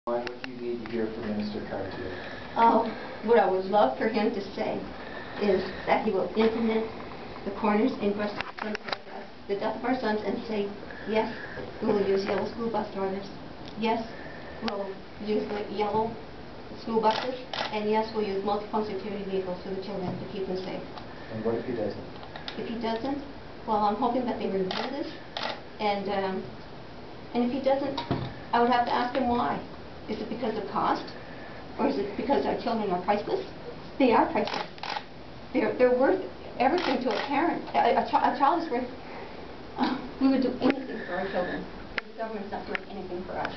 What do you need to hear from Minister Cartier? What I would love for him to say is that he will implement the coroner's inquest on the death of our sons and say, yes, we will use yellow school bus drivers. Yes, we'll use the yellow school buses. And yes, we'll use multi-function security vehicles for the children to keep them safe. And what if he doesn't? If he doesn't, well, I'm hoping that they review this. And if he doesn't, I would have to ask him why. Is it because of cost? Or is it because our children are priceless? They are priceless. They're worth everything to a parent. A child is worth... we would do anything for our children. The government's not doing anything for us.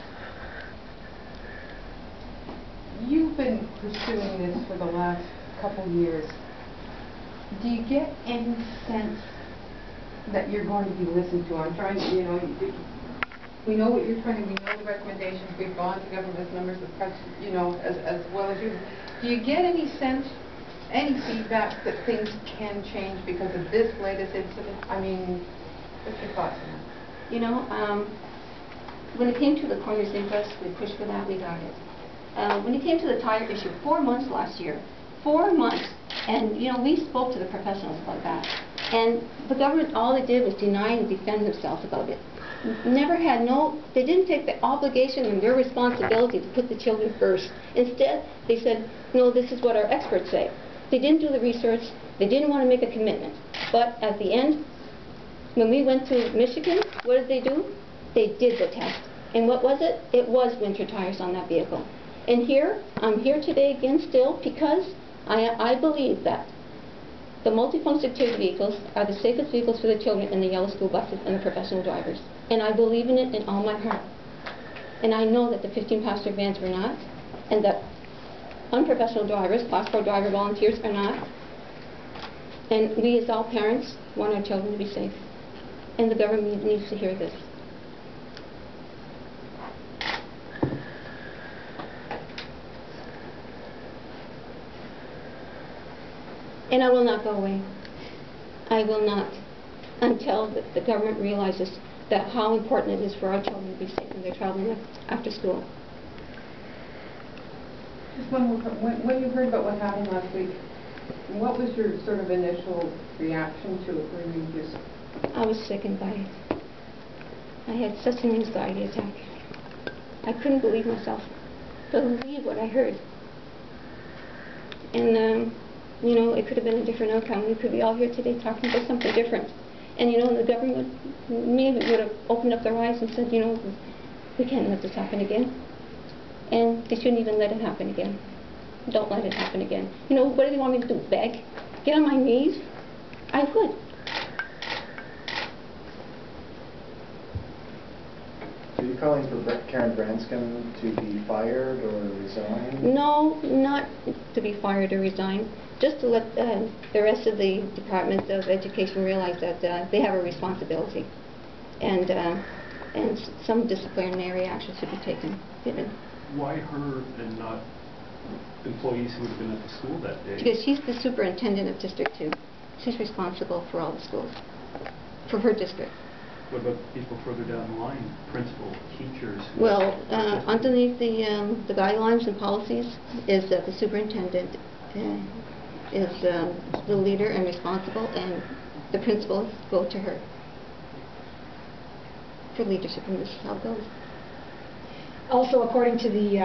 You've been pursuing this for the last couple years. Do you get any sense that you're going to be listened to? I'm trying to, we know what you're trying to, we know the recommendations, we've gone to government members of press, as well as you. Do you get any sense, any feedback that things can change because of this latest incident? I mean, what's your thoughts on that? When it came to the coroner's inquest, we pushed for that, we got it. When it came to the tire issue, 4 months last year, 4 months, and we spoke to the professionals about that. And the government, all they did was deny and defend themselves about it. They didn't take the obligation and their responsibility to put the children first. Instead, they said, no, this is what our experts say. They didn't do the research, they didn't want to make a commitment. But at the end, when we went to Michigan, what did they do? They did the test. And what was it? It was winter tires on that vehicle. And here, I'm here today again still because I believe that the multifunction security vehicles are the safest vehicles for the children in the yellow school buses and the professional drivers. And I believe in it in all my heart. And I know that the 15-passenger vans were not, and that unprofessional drivers, Class 4 driver volunteers are not. And we as all parents want our children to be safe. And the government needs to hear this. And I will not go away. I will not until the government realizes that how important it is for our children to be safe when they're traveling after school. Just one more. When you heard about what happened last week, what was your sort of initial reaction to it? Were you just... I was sickened by it. I had such an anxiety attack. I couldn't believe myself. Believe what I heard. And it could have been a different outcome. We could be all here today talking about something different. And the government maybe would have opened up their eyes and said, we can't let this happen again. And they shouldn't even let it happen again. Don't let it happen again. What do they want me to do? Beg? Get on my knees? I would. So you're calling for Karen Branscombe to be fired or resign? No, not to be fired or resign. Just to let the rest of the Department of Education realize that they have a responsibility, and some disciplinary action should be taken. Why her and not employees who would have been at the school that day? Because she's the superintendent of District 2. She's responsible for all the schools, for her district. What about people further down the line, principals, teachers? Well, underneath the guidelines and policies is that the superintendent is the leader and responsible, and the principals go to her for leadership, and this is how it goes. Also, according to the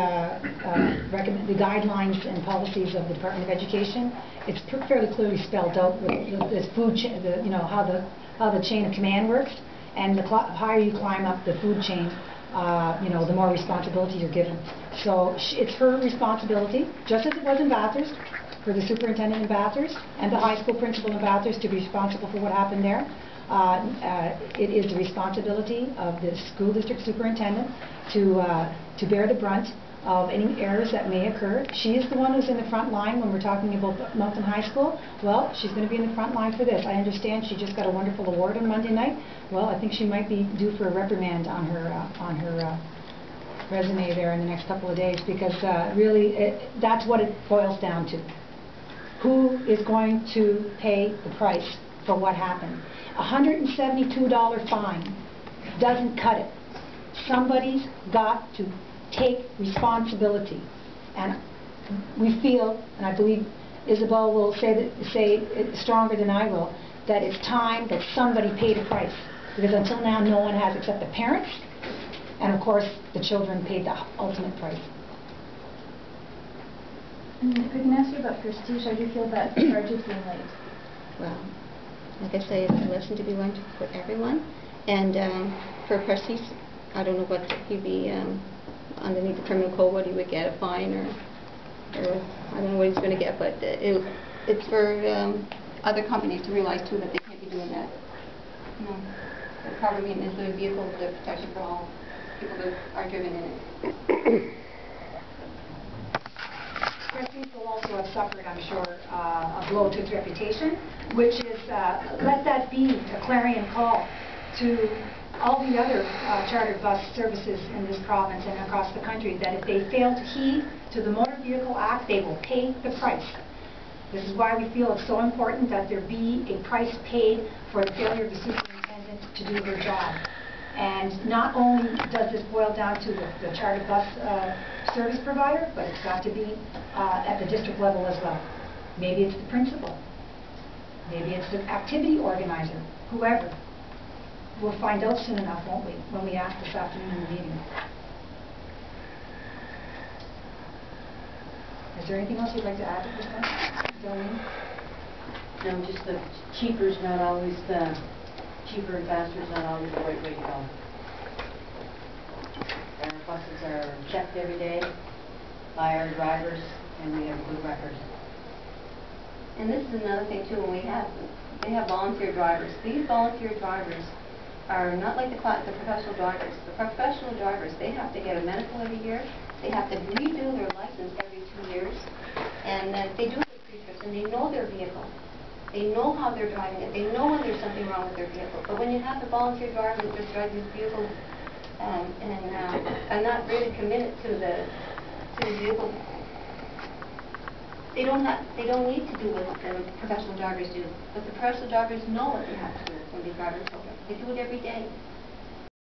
guidelines and policies of the Department of Education, it's fairly clearly spelled out with this food chain, how the chain of command works, and the higher you climb up the food chain, the more responsibility you're given. So it's her responsibility, just as it was in Bathurst, for the superintendent in Bathurst and the high school principal in Bathurst to be responsible for what happened there. It is the responsibility of the school district superintendent to bear the brunt of any errors that may occur. She is the one who's in the front line when we're talking about Moncton High School. Well, she's going to be in the front line for this. I understand she just got a wonderful award on Monday night. Well, I think she might be due for a reprimand on her resume there in the next couple of days, because really that's what it boils down to. Who is going to pay the price for what happened? $172 fine doesn't cut it. Somebody's got to take responsibility. And we feel, and I believe Isabel will say it stronger than I will, that it's time that somebody paid a price. Because until now, no one has except the parents, and of course, the children paid the ultimate price. If I can ask you about Prestige, how do you feel about charges being late? Well, like I say, it's a lesson to be learned for everyone. And for Prestige, I don't know what he'd be underneath the criminal code, what he would get, a fine, or I don't know what he's going to get, but it's for other companies to realize too that they can't be doing that. No. The proper maintenance of the vehicle, the protection for all people that are driven in it. Prestige will also have suffered, I'm sure, a blow to its reputation, which is, let that be a clarion call to all the other chartered bus services in this province and across the country, that if they fail to heed to the Motor Vehicle Act, they will pay the price. This is why we feel it's so important that there be a price paid for the failure of the superintendent to do her job. And not only does this boil down to the chartered bus service provider, but it's got to be at the district level as well. Maybe it's the principal. Maybe it's the activity organizer, whoever. We'll find out soon enough, won't we, when we ask this afternoon in the meeting. Is there anything else you'd like to add at this point? Darlene? No, just the cheaper and faster is not always the right way to go. Our buses are checked every day by our drivers, and we have a good record. And this is another thing too, when they have volunteer drivers. These volunteer drivers are not like the professional drivers. The professional drivers, they have to get a medical every year. They have to redo their license every 2 years. And they do the pre-trips, and they know their vehicle. They know how they're driving it. They know when there's something wrong with their vehicle. But when you have the volunteer driver that just drives his vehicle and not really committed to the vehicle, they don't need to do what the professional drivers do. But the professional drivers know what they have to do when they drive their children. They do it every day.